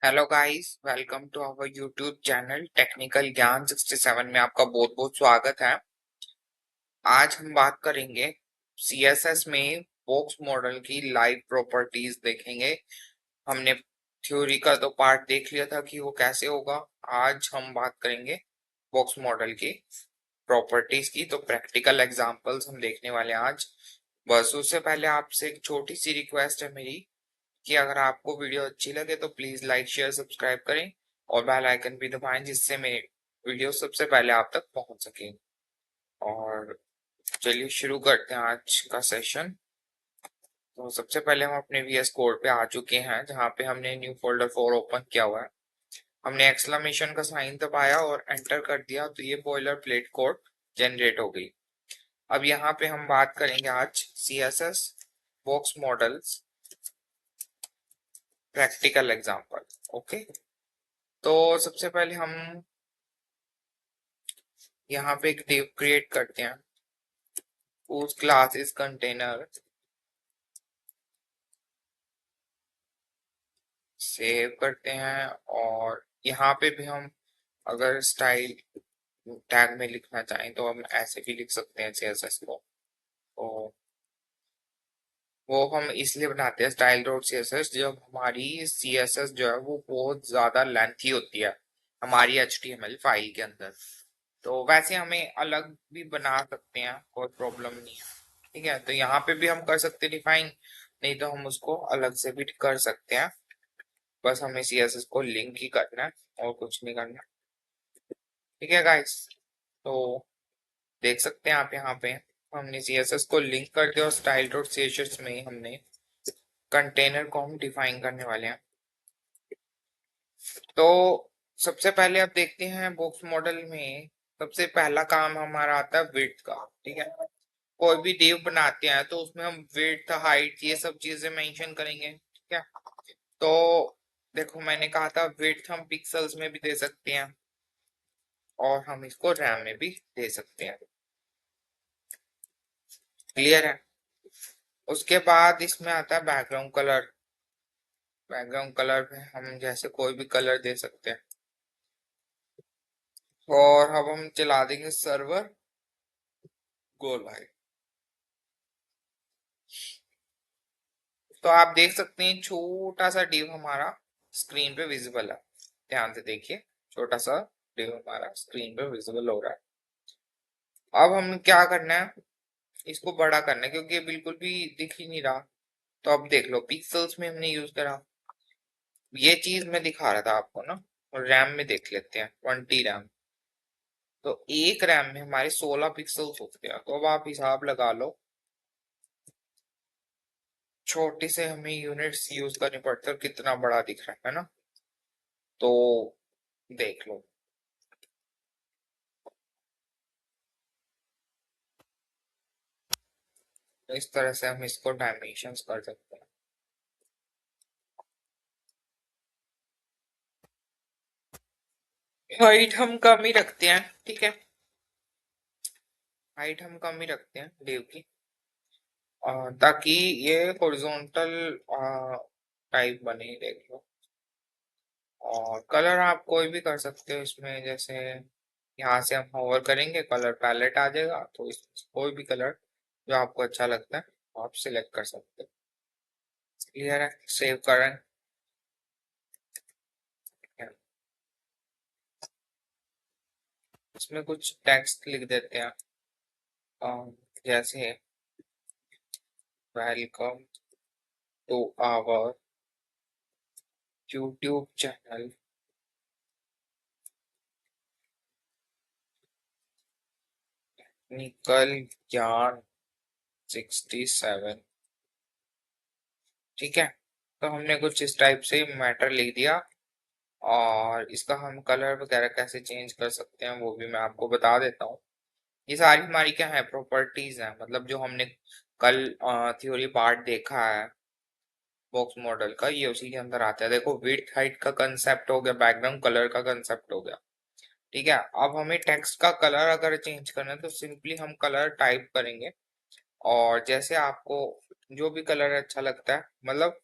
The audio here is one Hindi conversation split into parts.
Hello guys, welcome to our YouTube channel Technical Gyan 67 में आपका बहुत बहुत स्वागत है। आज हम बात करेंगे सीएसएस में बॉक्स मॉडल की लाइव प्रॉपर्टीज देखेंगे। हमने थ्योरी का तो पार्ट देख लिया था कि वो कैसे होगा। आज हम बात करेंगे बॉक्स मॉडल की प्रॉपर्टीज की, तो प्रैक्टिकल एग्जांपल्स हम देखने वाले हैं आज। बस उससे पहले आपसे एक छोटी सी रिक्वेस्ट है मेरी कि अगर आपको वीडियो अच्छी लगे तो प्लीज लाइक शेयर सब्सक्राइब करें और बेल आइकन भी दबाएं, जिससे मेरे वीडियो सबसे पहले आप तक पहुंच सके। और चलिए शुरू करते हैं आज का सेशन। तो सबसे पहले हम अपने वीएस कोड पे आ चुके हैं, जहाँ पे हमने न्यू फोल्डर 4 ओपन किया हुआ है। हमने एक्सक्लेमेशन का साइन दबाया और एंटर कर दिया, तो ये बॉयलर प्लेट कोड जनरेट हो गई। अब यहाँ पे हम बात करेंगे आज CSS box models practical example. Okay, तो सबसे पहले हम यहाँ पे एक div क्रिएट करते हैं, उस क्लासेस कंटेनर सेव करते हैं। और यहाँ पे भी हम अगर स्टाइल टैग में लिखना चाहें तो हम ऐसे भी लिख सकते हैं सीएसएस को। तो वो हम इसलिए बनाते हैं स्टाइल डॉट सीएसएस जब हमारी सीएसएस जो है वो बहुत ज्यादा लेंथी होती है हमारी एचटीएमएल फाइल के अंदर। तो वैसे हमें अलग भी बना सकते हैं, कोई प्रॉब्लम नहीं है। ठीक है, तो यहाँ पे भी हम कर सकते हैं डिफाइन, नहीं तो हम उसको अलग से भी कर सकते हैं। बस हमें सीएसएस को लिंक ही करना है और कुछ नहीं करना। ठीक है गाइस, तो देख सकते हैं आप यहाँ पे हमने सीएसएस को लिंक कर दिया और स्टाइल डॉट सीएसएस में हमने कंटेनर को हम डिफाइन करने वाले हैं। तो सबसे पहले आप देखते हैं बॉक्स मॉडल में सबसे पहला काम हमारा आता है विड्थ का। ठीक है, कोई भी डिव बनाते हैं तो उसमें हम विड्थ हाइट ये सब चीजें मेंशन करेंगे। ठीक है, तो देखो मैंने कहा था विड्थ हम पिक्सल्स में भी दे सकते हैं और हम इसको रैम में भी दे सकते हैं। क्लियर है। उसके बाद इसमें आता है बैकग्राउंड कलर। बैकग्राउंड कलर में हम जैसे कोई भी कलर दे सकते हैं और अब हम चला देंगे सर्वर गो लाइव। तो आप देख सकते हैं छोटा सा डिव हमारा स्क्रीन पे विजिबल है। ध्यान से देखिए, छोटा सा डिव हमारा स्क्रीन पे विजिबल हो रहा है। अब हम क्या करना है, इसको बड़ा करना है क्योंकि ये बिल्कुल भी दिख ही नहीं रहा। तो अब देख लो पिक्सल्स में हमने यूज करा, ये चीज मैं दिखा रहा था आपको ना। और रैम में देख लेते हैं 20 रैम। तो एक रैम में हमारे 16 पिक्सल्स होते हैं, तो अब आप हिसाब लगा लो। छोटे से हमें यूनिट्स यूज करनी पड़ती है और कितना बड़ा दिख रहा है ना। तो देख लो, तो इस तरह से हम इसको डायमेंशंस कर सकते हैं। हाइट हम कम ही रखते हैं। ठीक है, हाइट हम कम ही रखते हैं डिव की, ताकि ये हॉरिजॉन्टल टाइप बने। देख लो, और कलर आप कोई भी कर सकते हो इसमें। जैसे यहाँ से हम होवर करेंगे, कलर पैलेट आ जाएगा, तो इस कोई भी कलर जो आपको अच्छा लगता है आप सिलेक्ट कर सकते हो। क्लियर है, सेव करें। इसमें कुछ टेक्स्ट लिख देते हैं, जैसे welcome to our YouTube channel निकल ज्ञान 67। ठीक है, तो हमने कुछ इस टाइप से मैटर लिख दिया। और इसका हम कलर वगैरह कैसे चेंज कर सकते हैं वो भी मैं आपको बता देता हूँ। ये सारी हमारी क्या है, प्रॉपर्टीज है, मतलब जो हमने कल थ्योरी पार्ट देखा है बॉक्स मॉडल का, ये उसी के अंदर आता है। देखो विड्थ हाइट का कंसेप्ट हो गया, बैकग्राउंड कलर का कंसेप्ट हो गया। ठीक है, अब हमें टेक्स्ट का कलर अगर चेंज करना है तो सिंपली हम कलर टाइप करेंगे। और जैसे आपको जो भी कलर अच्छा लगता है, मतलब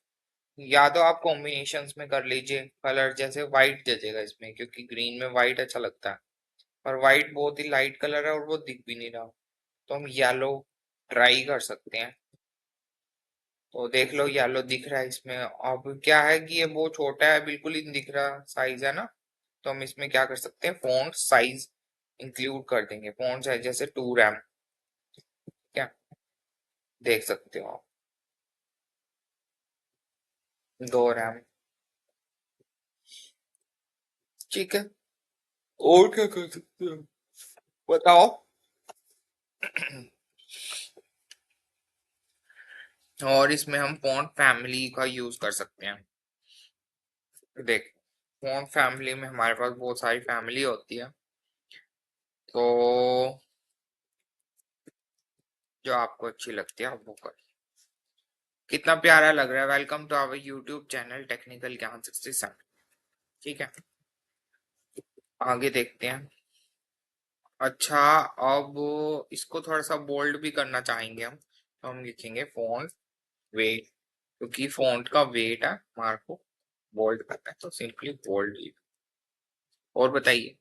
या तो आप कॉम्बिनेशंस में कर लीजिए, कलर जैसे व्हाइट जचेगा इसमें क्योंकि ग्रीन में व्हाइट अच्छा लगता है, और व्हाइट बहुत ही लाइट कलर है और वो दिख भी नहीं रहा, तो हम येलो ट्राई कर सकते हैं। तो देख लो येलो दिख रहा है इसमें। अब क्या है कि ये बहुत छोटा है, बिल्कुल ही नहीं दिख रहा साइज है ना, तो हम इसमें क्या कर सकते हैं, फॉन्ट साइज इंक्लूड कर देंगे। फॉन्ट साइज जैसे 2 रैम, क्या देख सकते हो आप, 2 रैम, ठीक है। और क्या कर सकते हो बताओ। और इसमें हम फॉन्ट फैमिली का यूज कर सकते हैं। देख, फॉन्ट फैमिली में हमारे पास बहुत सारी फैमिली होती है, तो जो आपको अच्छी लगती है आप वो कर। कितना प्यारा लग रहा है, welcome to our YouTube channel Technical Gyan 67। ठीक है, आगे देखते हैं। अच्छा, अब इसको थोड़ा सा बोल्ड भी करना चाहेंगे हम, तो हम लिखेंगे फॉन्ट वेट, क्योंकि फॉन्ट का वेट है हमारे को बोल्ड करना है, तो सिंपली बोल्ड लिख। और बताइए,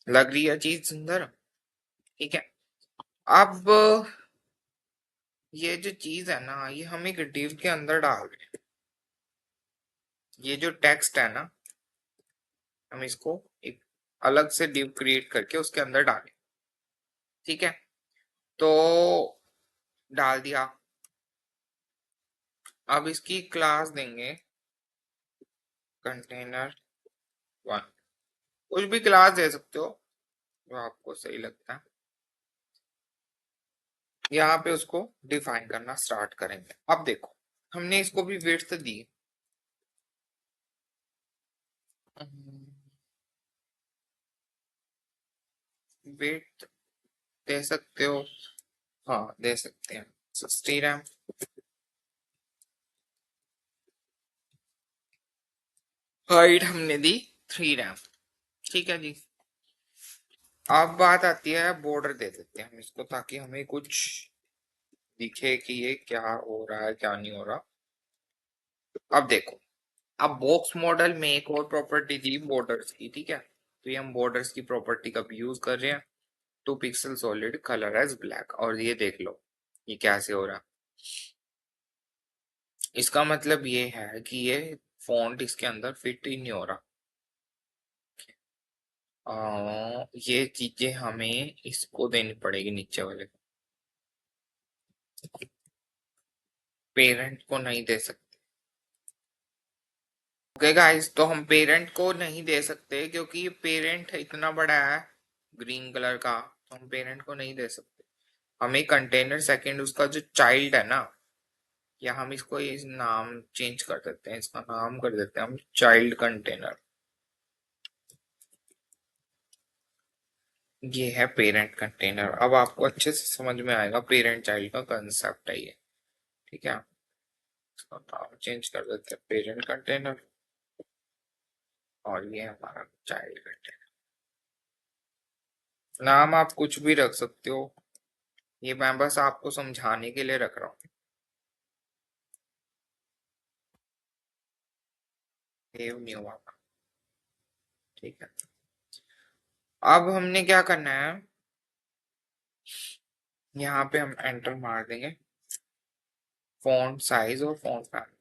लग रही है चीज सुंदर? ठीक है। अब ये जो चीज है ना, ये हम एक div के अंदर डाल रहे हैं। ये जो टेक्स्ट है ना, हम इसको एक अलग से div क्रिएट करके उसके अंदर डालें। ठीक है, तो डाल दिया। अब इसकी क्लास देंगे कंटेनर 1, कुछ भी क्लास दे सकते हो जो आपको सही लगता है। यहाँ पे उसको डिफाइन करना स्टार्ट करेंगे। अब देखो, हमने इसको भी विड्थ दी, विड्थ दे सकते हो, हाँ दे सकते हैं 60 रैम। हाइट हमने दी 3 रैम। ठीक है जी। अब बात आती है, बॉर्डर दे देते हैं हम इसको ताकि हमें कुछ दिखे कि ये क्या हो रहा है क्या नहीं हो रहा। अब देखो, अब बॉक्स मॉडल में एक और प्रॉपर्टी थी बॉर्डर्स की, ठीक है, तो ये हम बॉर्डर्स की प्रॉपर्टी का भी यूज कर रहे हैं। 2 pixel solid colour as black, और ये देख लो ये कैसे हो रहा। इसका मतलब ये है कि ये फॉन्ट इसके अंदर फिट ही नहीं हो रहा। ये चीजें हमें इसको देनी पड़ेगी नीचे वाले पेरेंट को, नहीं दे सकते। ओके गाइस, तो हम पेरेंट को नहीं दे सकते क्योंकि पेरेंट इतना बड़ा है ग्रीन कलर का, तो हम पेरेंट को नहीं दे सकते। हमें कंटेनर सेकंड उसका जो चाइल्ड है ना, या हम इसको इस नाम चेंज कर देते हैं, इसका नाम कर देते हैं हम चाइल्ड कंटेनर। ये है पेरेंट कंटेनर। अब आपको अच्छे से समझ में आएगा पेरेंट चाइल्ड का कंसेप्ट है ये। ठीक है, इसका नाम चेंज कर देते हैं पेरेंट कंटेनर, और ये हमारा चाइल्ड कंटेनर। नाम आप कुछ भी रख सकते हो, ये मैं बस आपको समझाने के लिए रख रहा हूँ। सेव न्यू वाला, ठीक है। अब हमने क्या करना है, यहाँ पे हम एंटर मार देंगे फॉन्ट साइज और फॉन्ट फैमिली।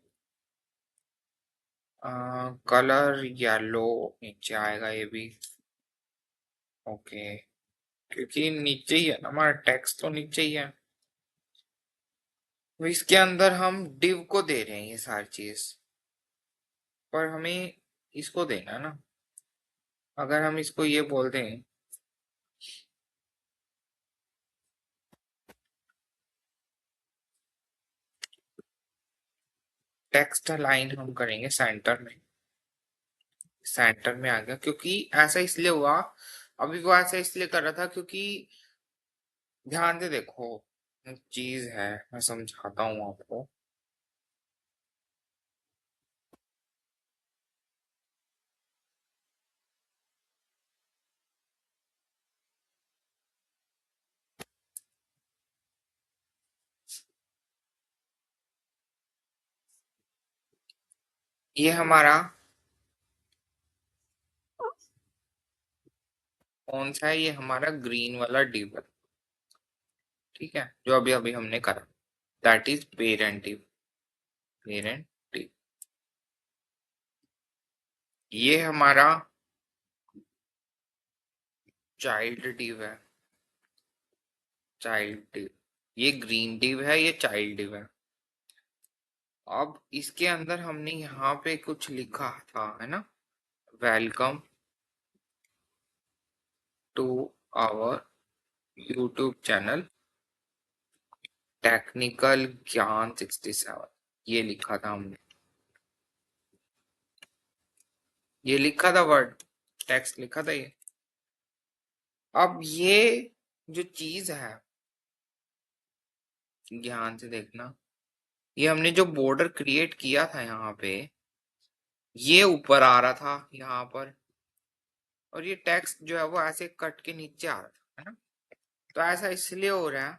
कलर येलो नीचे आएगा ये भी, ओके, क्योंकि नीचे ही है ना हमारा टेक्स्ट, तो नीचे ही है। तो इसके अंदर हम डिव को दे रहे हैं ये सारी चीज, पर हमें इसको देना है ना। अगर हम इसको ये बोल दें, टेक्स्ट लाइन हम करेंगे सेंटर में, सेंटर में आ गया, क्योंकि ऐसा इसलिए हुआ, अभी वो ऐसा इसलिए कर रहा था क्योंकि ध्यान से देखो, एक चीज है मैं समझाता हूँ आपको। ये हमारा कौन सा है? ये हमारा ग्रीन वाला डिव है, ठीक है, जो अभी अभी हमने करा, that is parent div. Parent div. ये हमारा चाइल्ड डिव है। Child div. ये ग्रीन डिव है, ये चाइल्ड डिव है। अब इसके अंदर हमने यहाँ पे कुछ लिखा था, है ना, welcome to our YouTube channel Technical Gyan 67। ये लिखा था हमने, ये लिखा था वर्ड, टेक्स्ट लिखा था ये। अब ये जो चीज है, ध्यान से देखना, ये हमने जो बॉर्डर क्रिएट किया था यहाँ पे, ये ऊपर आ रहा था यहाँ पर, और ये टेक्स्ट जो है वो ऐसे कट के नीचे आ रहा था, है ना। तो ऐसा इसलिए हो रहा है,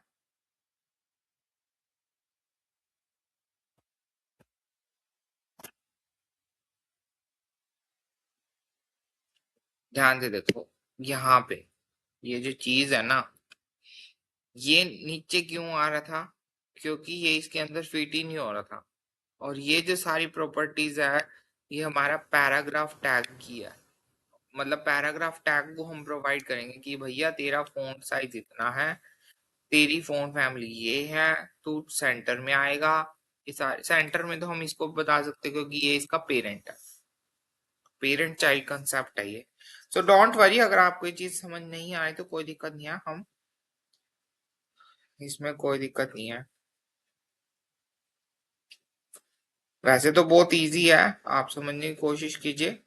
ध्यान से देखो, यहाँ पे ये जो चीज है ना, ये नीचे क्यों आ रहा था? क्योंकि ये इसके अंदर फिट ही नहीं हो रहा था। और ये जो सारी प्रॉपर्टीज है, ये हमारा पैराग्राफ टैग की है। मतलब पैराग्राफ टैग को हम प्रोवाइड करेंगे कि भैया तेरा फोन साइज इतना है, तेरी फोन फैमिली ये है, तू सेंटर में आएगा। इस सेंटर में तो हम इसको बता सकते हैं क्योंकि ये इसका पेरेंट है, पेरेंट चाइल्ड कंसेप्ट है ये। सो डोंट वरी, अगर आपको ये चीज समझ नहीं आए तो कोई दिक्कत नहीं है, हम इसमें कोई दिक्कत नहीं है। वैसे तो बहुत इजी है, आप समझने की कोशिश कीजिए।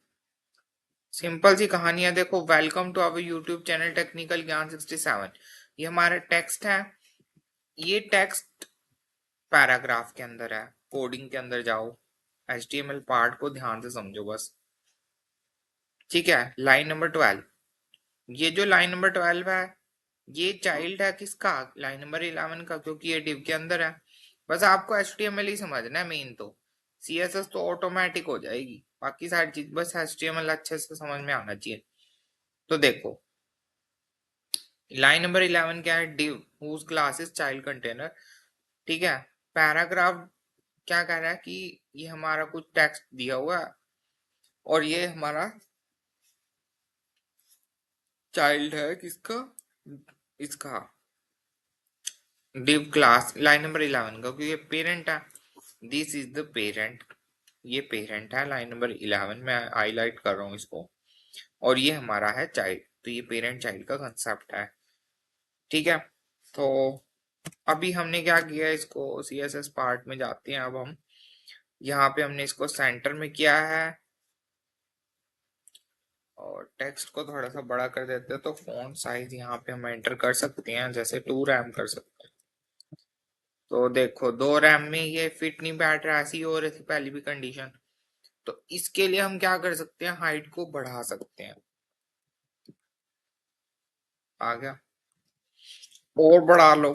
सिंपल सी कहानी है, देखो, welcome to our YouTube channel Technical Gyan 67। ये हमारा टेक्स्ट है। ये टेक्स्ट पैराग्राफ के अंदर है। कोडिंग के अंदर जाओ, HTML पार्ट को ध्यान से समझो बस, ठीक है। लाइन नंबर 12, ये जो लाइन नंबर 12 है, ये चाइल्ड है किसका? लाइन नंबर 11 का, क्योंकि ये डिव के अंदर है। बस आपको HTML ही समझना है मेन, तो CSS तो ऑटोमेटिक हो जाएगी, बाकी सारी चीज बस HTML अच्छे से समझ में आना चाहिए। तो देखो, लाइन नंबर 11 क्या है? Div whose class is child container, ठीक है। पैराग्राफ क्या कह रहा है कि ये हमारा कुछ टेक्स्ट दिया हुआ है, और ये हमारा चाइल्ड है किसका? इसका, डिव क्लास लाइन नंबर 11 का, क्योंकि ये पेरेंट है। दिस इज द पेरेंट, ये पेरेंट है लाइन नंबर 11 में हाईलाइट कर रहा हूँ इसको। और ये हमारा है चाइल्ड, तो ये पेरेंट चाइल्ड का कंसेप्ट है, ठीक है। तो अभी हमने क्या किया, इसको CSS पार्ट में जाते हैं अब हम। यहाँ पे हमने इसको सेंटर में किया है, और टेक्स्ट को थोड़ा सा बड़ा कर देते हैं, तो फॉन्ट साइज यहाँ पे हम एंटर कर सकते हैं, जैसे 2 रैम कर सकते हैं। तो देखो, 2 रैम में ये फिट नहीं बैठ रहा, ऐसी हो रही थी पहली भी कंडीशन। तो इसके लिए हम क्या कर सकते हैं, हाइट को बढ़ा सकते हैं। आ गया, और बढ़ा लो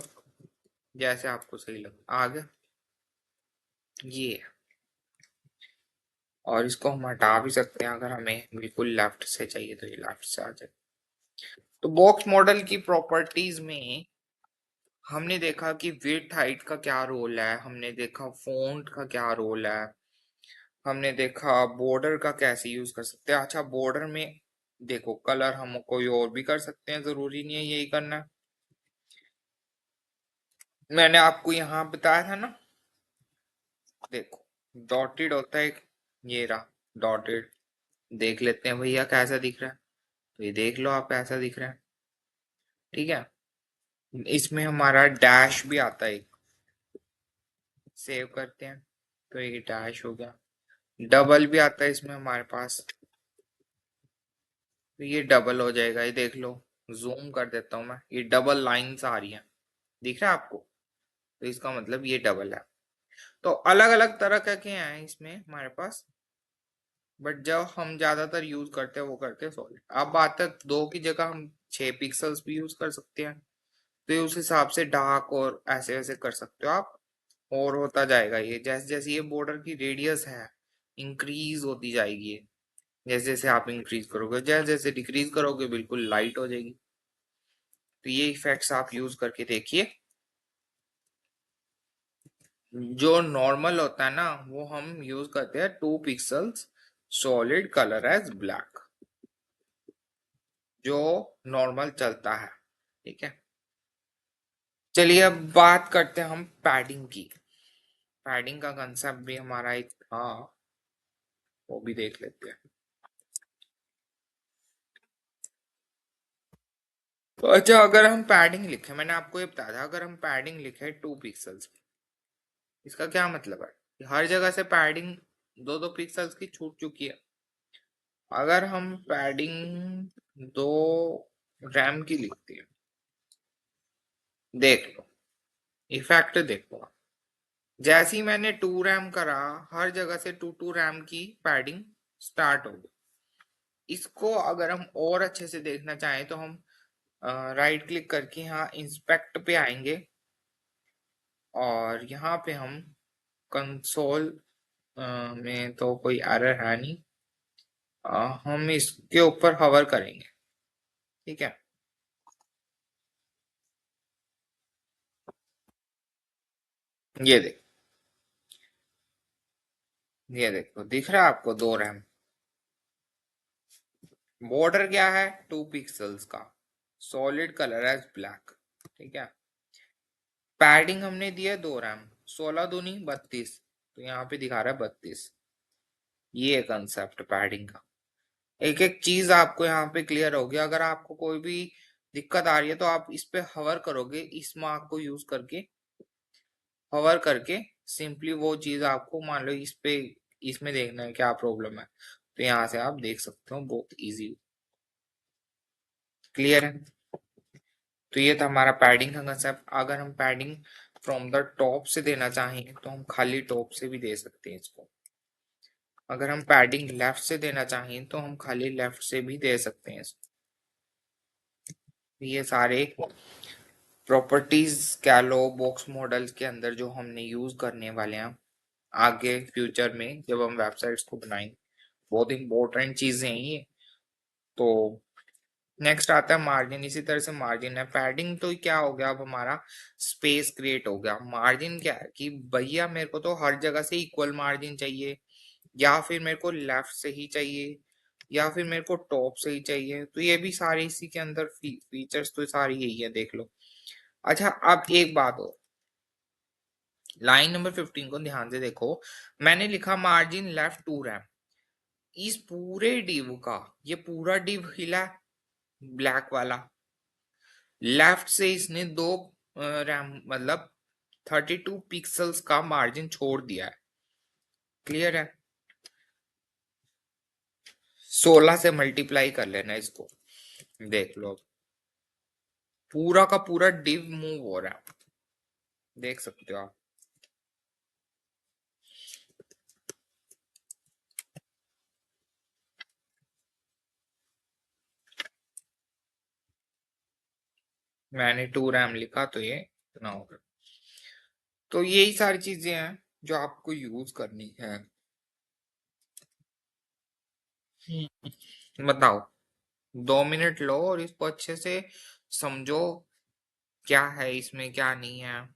जैसे आपको सही लगे, आ गया ये। और इसको हम हटा भी सकते हैं, अगर हमें बिल्कुल लेफ्ट से चाहिए तो ये लेफ्ट से आ जाए। तो बॉक्स मॉडल की प्रॉपर्टीज में हमने देखा कि विड्थ हाइट का क्या रोल है, हमने देखा फॉन्ट का क्या रोल है, हमने देखा बॉर्डर का कैसे यूज कर सकते हैं। अच्छा, बॉर्डर में देखो, कलर हम कोई और भी कर सकते हैं, जरूरी नहीं है यही करना है। मैंने आपको यहाँ बताया था ना, देखो, डॉटेड होता है, ये रहा डॉटेड। देख लेते हैं भैया कैसा दिख रहा है, तो ये देख लो आप कैसा दिख रहा है, ठीक है। इसमें हमारा डैश भी आता है, सेव करते हैं, तो ये डैश हो गया। डबल भी आता है इसमें हमारे पास, तो ये डबल हो जाएगा, ये देख लो। जूम कर देता हूँ मैं, ये डबल लाइंस आ रही हैं, दिख रहा है आपको? तो इसका मतलब ये डबल है। तो अलग अलग तरह के हैं इसमें हमारे पास, बट जब हम ज्यादातर यूज करते हैं वो करते हैं सॉलिड। अब बात है, 2 की जगह हम 6 पिक्सल्स भी यूज कर सकते हैं, तो ये उस हिसाब से डार्क और ऐसे वैसे कर सकते हो आप। और होता जाएगा ये, जैसे जैसे ये बॉर्डर की रेडियस है, इंक्रीज होती जाएगी ये। जैसे जैसे आप इंक्रीज करोगे, जैसे जैसे डिक्रीज करोगे बिल्कुल लाइट हो जाएगी। तो ये इफेक्ट्स आप यूज करके देखिए। जो नॉर्मल होता है ना वो हम यूज करते हैं 2 pixels solid colour as black, जो नॉर्मल चलता है। ठीक है, चलिए अब बात करते हैं हम पैडिंग की। पैडिंग का कंसेप्ट भी हमारा एक था, वो भी देख लेते हैं। तो अच्छा, अगर हम पैडिंग लिखे, मैंने आपको ये बताया था, अगर हम पैडिंग लिखे 2 पिक्सल्स, इसका क्या मतलब है कि हर जगह से पैडिंग 2-2 पिक्सल्स की छूट चुकी है। अगर हम पैडिंग 2 रैम की लिखते हैं, देख लो इफेक्ट देखो। जैसे ही मैंने 2 रैम करा, हर जगह से 2 2 रैम की पैडिंग स्टार्ट हो गई। इसको अगर हम और अच्छे से देखना चाहें तो हम राइट क्लिक करके यहाँ इंस्पेक्ट पे आएंगे, और यहाँ पे हम कंसोल में तो कोई एरर है नहीं, हम इसके ऊपर हवर करेंगे। ठीक है, ये देख, ये देखो दिख रहा है आपको 2 रैम। बॉर्डर क्या है, 2 पिक्सल्स का, सॉलिड कलर एज ब्लैक। ठीक है, पैडिंग हमने दिया 2 रैम, 16 दूनी 32, तो यहाँ पे दिखा रहा है 32। ये है कंसेप्ट पैडिंग का। एक एक चीज आपको यहाँ पे क्लियर होगी। अगर आपको कोई भी दिक्कत आ रही है तो आप इस पे हवर करोगे, इस मार्क को यूज करके हवर करके सिंपली वो चीज आपको, मान लो इस पे, इसमें देखना है क्या प्रॉब्लम है, तो यहाँ से आप देख सकते हो बहुत इजी। क्लियर है? तो ये था हमारा पैडिंग का कंसेप्ट। अगर हम पैडिंग फ्रॉम द टॉप से देना चाहें तो हम खाली टॉप से भी दे सकते हैं इसको। अगर हम पैडिंग लेफ्ट से देना चाहें तो हम खाली लेफ्ट से भी दे सकते हैं इसको। ये सारे प्रॉपर्टीज कह लो बॉक्स मॉडल के अंदर जो हमने यूज करने वाले हैं आगे फ्यूचर में जब हम वेबसाइट्स को बनाएंगे। बहुत इंपॉर्टेंट चीजें हैं ये। तो नेक्स्ट आता है मार्जिन। इसी तरह से मार्जिन है, पैडिंग तो क्या हो गया, अब हमारा स्पेस क्रिएट हो गया। मार्जिन क्या है कि भैया मेरे को तो हर जगह से इक्वल मार्जिन चाहिए, या फिर मेरे को लेफ्ट से ही चाहिए, या फिर मेरे को टॉप से ही चाहिए। तो ये भी सारे इसी के अंदर फीचर्स तो सारी यही है, देख लो। अच्छा, अब एक बात हो, लाइन नंबर 15 को ध्यान से देखो। मैंने लिखा मार्जिन लेफ्ट 2 रैम। इस पूरे डिव का, ये पूरा डिव हिला ब्लैक वाला, लेफ्ट से इसने 2 रैम मतलब 32 पिक्सल्स का मार्जिन छोड़ दिया है। क्लियर है? 16 से मल्टीप्लाई कर लेना इसको, देख लो अब पूरा का पूरा डिव मूव हो रहा है, देख सकते हो आप। मैंने 2 रैम लिखा तो ये इतना होगा। तो यही सारी चीजें हैं जो आपको यूज करनी है। बताओ, 2 मिनट लो और इसको अच्छे से समझो, क्या है इसमें क्या नहीं है,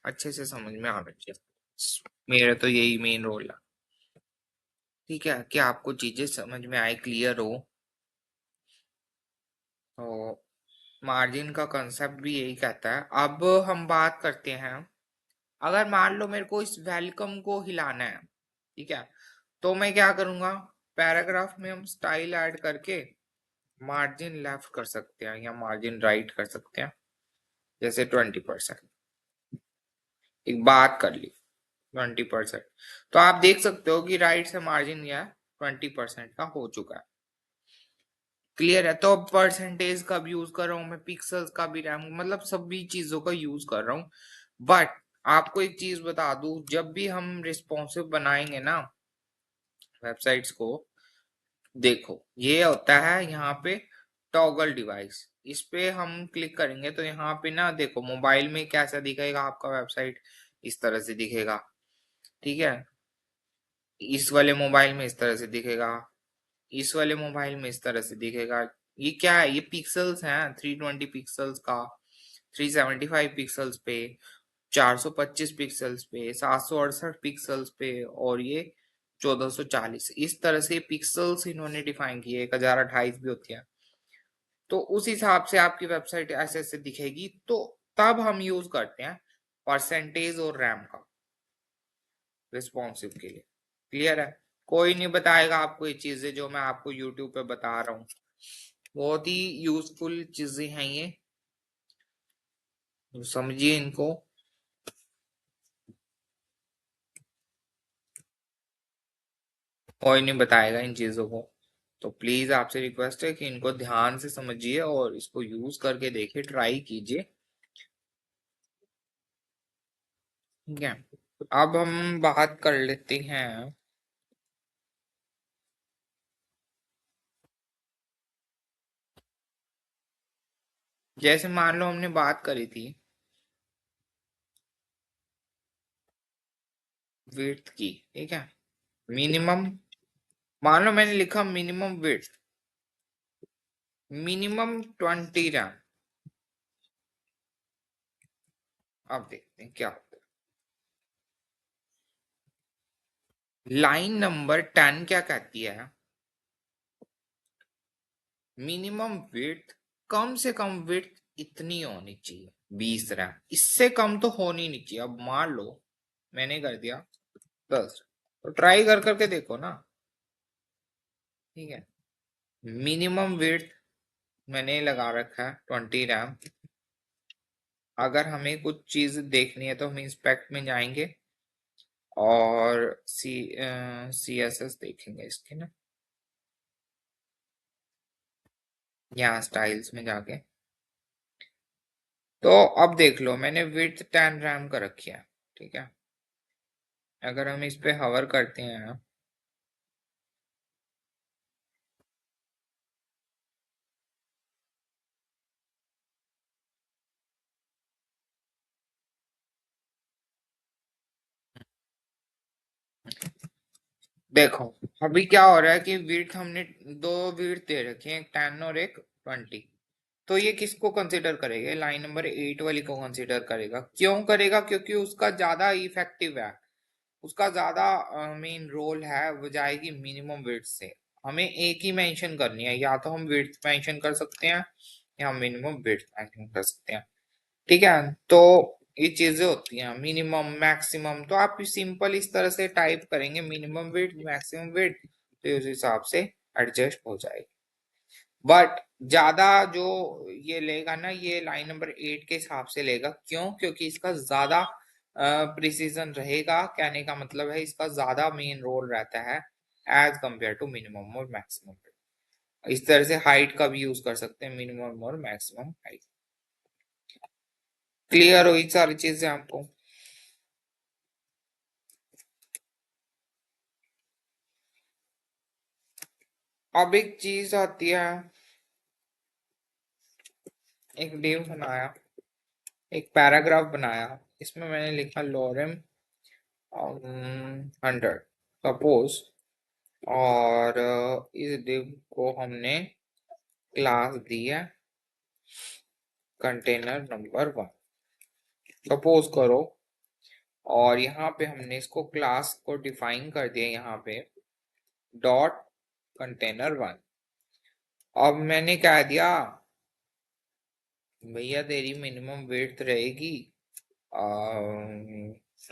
अच्छे से समझ में आना चाहिए। मेरा तो यही मेन रोल है। ठीक है, कि आपको चीजें समझ में आए, क्लियर हो। तो मार्जिन का कंसेप्ट भी यही कहता है। अब हम बात करते हैं, अगर मान लो मेरे को इस वेलकम को हिलाना है, ठीक है, तो मैं क्या करूंगा, पैराग्राफ में हम स्टाइल ऐड करके मार्जिन लेफ्ट कर सकते हैं या मार्जिन राइट कर सकते हैं, जैसे 20%। एक बात कर ली 20%, तो आप देख सकते हो कि राइट से मार्जिन यह 20% का हो चुका है। क्लियर है? तो परसेंटेज का भी यूज कर रहा हूँ मैं, पिक्सल्स का भी, रैम, मतलब सभी चीजों का यूज कर रहा हूँ। बट आपको एक चीज बता दूं, जब भी हम रिस्पॉन्सिव बनाएंगे ना वेबसाइट्स को, देखो ये होता है यहाँ पे टॉगल डिवाइस। इस पे हम क्लिक करेंगे तो यहाँ पे ना देखो मोबाइल में कैसा दिखेगा आपका वेबसाइट, इस तरह से दिखेगा। ठीक है, इस वाले मोबाइल में इस तरह से दिखेगा, इस वाले मोबाइल में इस तरह से दिखेगा। ये क्या है, ये पिक्सल्स हैं, 320 पिक्सल्स का, 375 पिक्सल्स पे, 425 पिक्सल्स पे, 768 पिक्सल्स पे, और ये 1440, इस तरह से पिक्सल्स इन्होंने डिफाइन किए। 1028 भी होती है, तो उस हिसाब से आपकी वेबसाइट ऐसे ऐसे दिखेगी। तो तब हम यूज करते हैं परसेंटेज और रैम का रिस्पॉन्सिव के लिए। क्लियर है? कोई नहीं बताएगा आपको ये चीजें जो मैं आपको यूट्यूब पे बता रहा हूँ। बहुत ही यूजफुल चीजें हैं ये, तो समझिए इनको। कोई नहीं बताएगा इन चीजों को, तो प्लीज आपसे रिक्वेस्ट है कि इनको ध्यान से समझिए और इसको यूज करके देखिए, ट्राई कीजिए। ठीक है, अब हम बात कर लेते हैं। जैसे मान लो हमने बात करी थी विड्थ की, ठीक है, मिनिमम। मान लो मैंने लिखा मिनिमम विड्थ, मिनिमम 20 रैम। अब देखते हैं क्या होता है। लाइन नंबर 10 क्या कहती है? मिनिमम विड्थ, कम से कम विड्थ इतनी होनी चाहिए, 20 रैम, इससे कम तो होनी नहीं चाहिए। अब मान लो मैंने कर दिया 10, तो ट्राई कर करके देखो ना। ठीक है, मिनिमम विड्थ मैंने लगा रखा है 20 रैम। अगर हमें कुछ चीज देखनी है तो हम इंस्पेक्ट में जाएंगे और CSS देखेंगे इसके ना, यहाँ स्टाइल्स में जाके। तो अब देख लो मैंने विड्थ 10 रैम का रखी है। ठीक है, अगर हम इस पे हवर करते हैं, देखो अभी क्या हो रहा है कि विड्थ हमने दो विड्थ दे रखे हैं, एक 10 और एक 20। तो ये किसको कंसिडर करेगा? लाइन नंबर 8 वाली को कंसिडर करेगा। क्यों करेगा? क्योंकि उसका ज्यादा इफेक्टिव है, उसका ज्यादा मेन रोल है, वो जाएगी मिनिमम विड्थ से। हमें एक ही मेंशन करनी है, या तो हम विड्थ मेंशन कर सकते हैं या मिनिमम विड्थ मेंशन कर सकते हैं। ठीक है, तो ये चीजें होती हैं मिनिमम मैक्सिमम, तो आप सिंपल इस तरह से टाइप करेंगे मिनिमम विड्थ मैक्सिमम विड्थ, तो उस हिसाब से एडजस्ट हो जाएगा। बट ज्यादा जो ये लेगा ना, ये लाइन नंबर 8 के हिसाब से लेगा। क्यों? क्योंकि इसका ज्यादा प्रिसीजन रहेगा। कहने का मतलब है इसका ज्यादा मेन रोल रहता है एज कंपेयर टू मिनिमम और मैक्सिमम। इस तरह से हाइट का भी यूज कर सकते हैं, मिनिमम और मैक्सिमम हाइट। क्लियर हुई सारी चीजें आपको? अब एक चीज आती है, एक डिव बनाया, एक पैराग्राफ बनाया, इसमें मैंने लिखा लोरेम 100 सपोज, और इस डिव को हमने क्लास दी है कंटेनर नंबर 1, सपोज करो। और यहाँ पे हमने इसको क्लास को डिफाइन कर दिया यहाँ पे डॉट कंटेनर 1। अब मैंने कह दिया भैया तेरी मिनिमम विड्थ रहेगी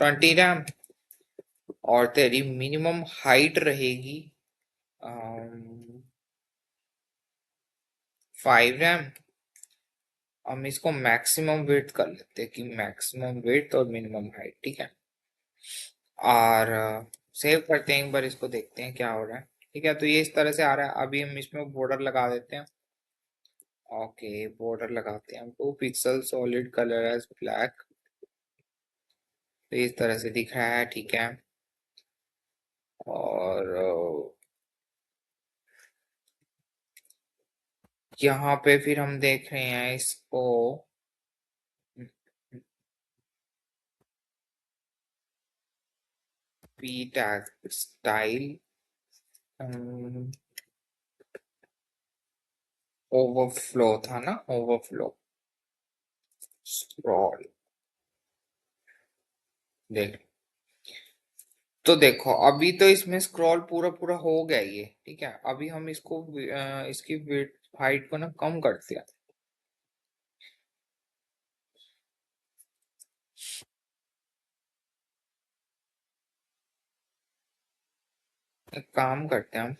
20 रैम, और तेरी मिनिमम हाइट रहेगी 5 रैम। हम इसको मैक्सिमम विड्थ कर लेते हैं कि मैक्सिमम विड्थ और मिनिमम हाइट। ठीक है, और सेव करते हैं एक बार, इसको देखते हैं क्या हो रहा है। ठीक है, तो ये इस तरह से आ रहा है। अभी हम इसमें बॉर्डर लगा देते हैं। ओके, बॉर्डर लगाते हैं हम, 2 pixel solid colour as black, तो इस तरह से दिख रहा है। ठीक है, और यहाँ पे फिर हम देख रहे हैं इसको, पी टैग स्टाइल ओवरफ्लो था ना, ओवरफ्लो स्क्रॉल। देख, तो देखो अभी तो इसमें स्क्रॉल पूरा पूरा हो गया ये, ठीक है। अभी हम इसको इसकी विड्थ हाइट को ना कम करते हैं। एक काम करते हैं हम,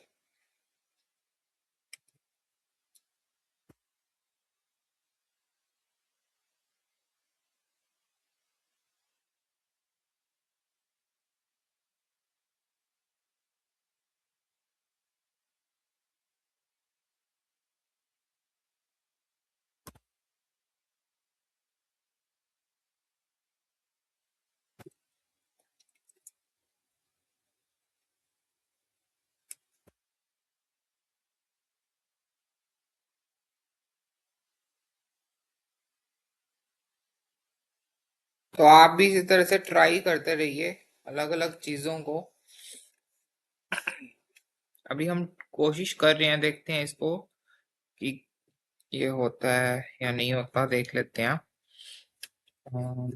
तो आप भी इसी तरह से ट्राई करते रहिए अलग अलग चीजों को। अभी हम कोशिश कर रहे हैं, देखते हैं इसको कि ये होता है या नहीं होता, देख लेते हैं। अम,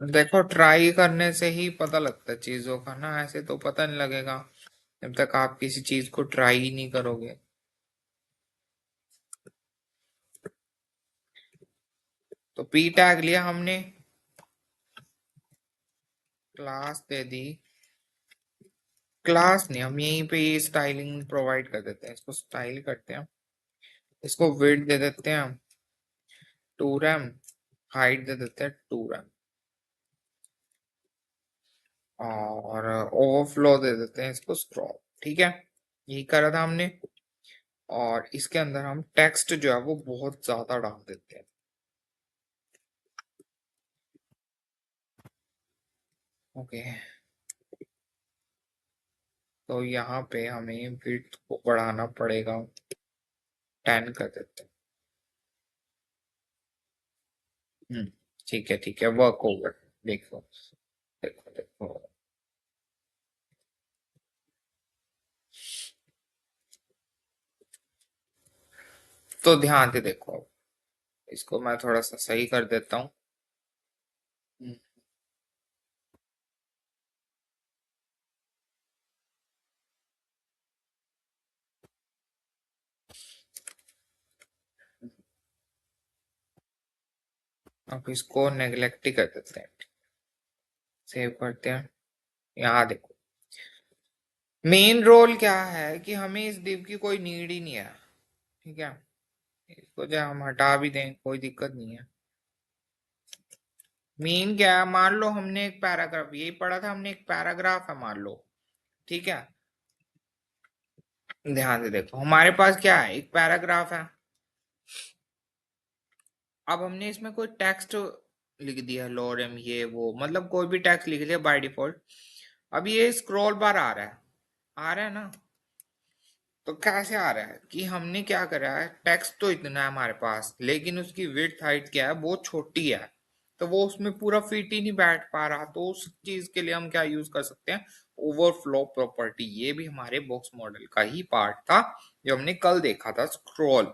देखो ट्राई करने से ही पता लगता है चीजों का ना, ऐसे तो पता नहीं लगेगा जब तक आप किसी चीज को ट्राई ही नहीं करोगे। तो पी टैग लिया हमने, क्लास दे दी। क्लास नहीं, हम यहीं पे ये स्टाइलिंग प्रोवाइड कर देते हैं, इसको स्टाइल करते हैं। इसको विड्थ दे देते हैं हम 2 rem, हाइट दे देते हैं 2 rem, और ओवरफ्लो दे देते हैं इसको स्क्रॉल। ठीक है, यही करा था हमने। और इसके अंदर हम टेक्स्ट जो है वो बहुत ज्यादा डाल देते हैं। ओके, तो यहाँ पे हमें विड्थ को बढ़ाना पड़ेगा, 10 कर देते हैं। हम्म, ठीक है ठीक है, वर्क ओवर। देखो देखो देखो, तो ध्यान से देखो, इसको मैं थोड़ा सा सही कर देता हूँ। हम्म, अब इसको नेग्लेक्ट ही कर देते हैं, सेव करते हैं। यहाँ देखो, मेन रोल क्या है कि हमें इस div की कोई नीड ही नहीं है, ठीक है। इसको जो हम हटा भी दें कोई दिक्कत नहीं है। मेन क्या है, मान लो हमने एक पैराग्राफ, यही पढ़ा था हमने, एक पैराग्राफ है मान लो, ठीक है। ध्यान से देखो, हमारे पास क्या है, एक पैराग्राफ है। अब हमने इसमें कोई टेक्स्ट लिख दिया, लोरेम ये वो, मतलब कोई भी टेक्स्ट लिख दिया बाय डिफॉल्ट। अब ये स्क्रॉल बार आ रहा है, आ रहा है ना। तो कैसे आ रहा है कि हमने क्या करा है, टेक्स्ट तो इतना है हमारे पास, लेकिन उसकी विड्थ हाइट क्या है, बहुत छोटी है। तो वो उसमें पूरा फिट ही नहीं बैठ पा रहा, तो उस चीज के लिए हम क्या यूज कर सकते हैं, ओवरफ्लो प्रॉपर्टी। ये भी हमारे बॉक्स मॉडल का ही पार्ट था जो हमने कल देखा था, स्क्रॉल।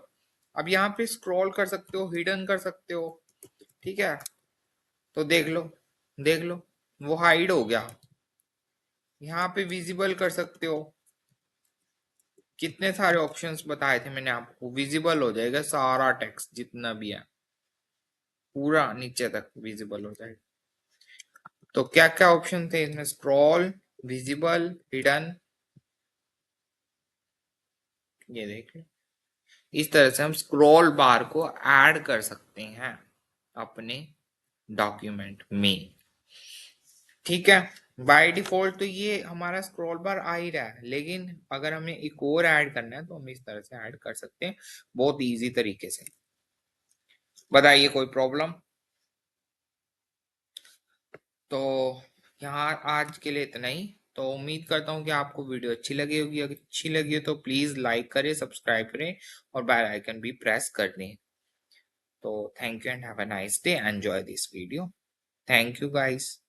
अब यहाँ पे स्क्रॉल कर सकते हो, हिडन कर सकते हो, ठीक है। तो देख लो, देख लो, वो हाइड हो गया। यहाँ पे विजिबल कर सकते हो, कितने सारे ऑप्शंस बताए थे मैंने आपको, विजिबल हो जाएगा सारा टेक्स्ट जितना भी है, पूरा नीचे तक विजिबल हो जाएगा। तो क्या क्या ऑप्शन थे इसमें, स्क्रॉल, विजिबल, हिडन, ये देख लो। इस तरह से हम स्क्रॉल बार को ऐड कर सकते हैं अपने डॉक्यूमेंट में, ठीक है। बाय डिफॉल्ट तो ये हमारा स्क्रॉल बार आ ही रहा है, लेकिन अगर हमें एक और ऐड करना है तो हम इस तरह से ऐड कर सकते हैं, बहुत इजी तरीके से। बताइए कोई प्रॉब्लम। तो यहाँ आज के लिए इतना ही। तो उम्मीद करता हूँ कि आपको वीडियो अच्छी लगी होगी। अगर अच्छी लगी हो तो प्लीज लाइक करें, सब्सक्राइब करें और बेल आइकन भी प्रेस कर दें। तो thank you and have a nice day, enjoy this video. Thank you guys.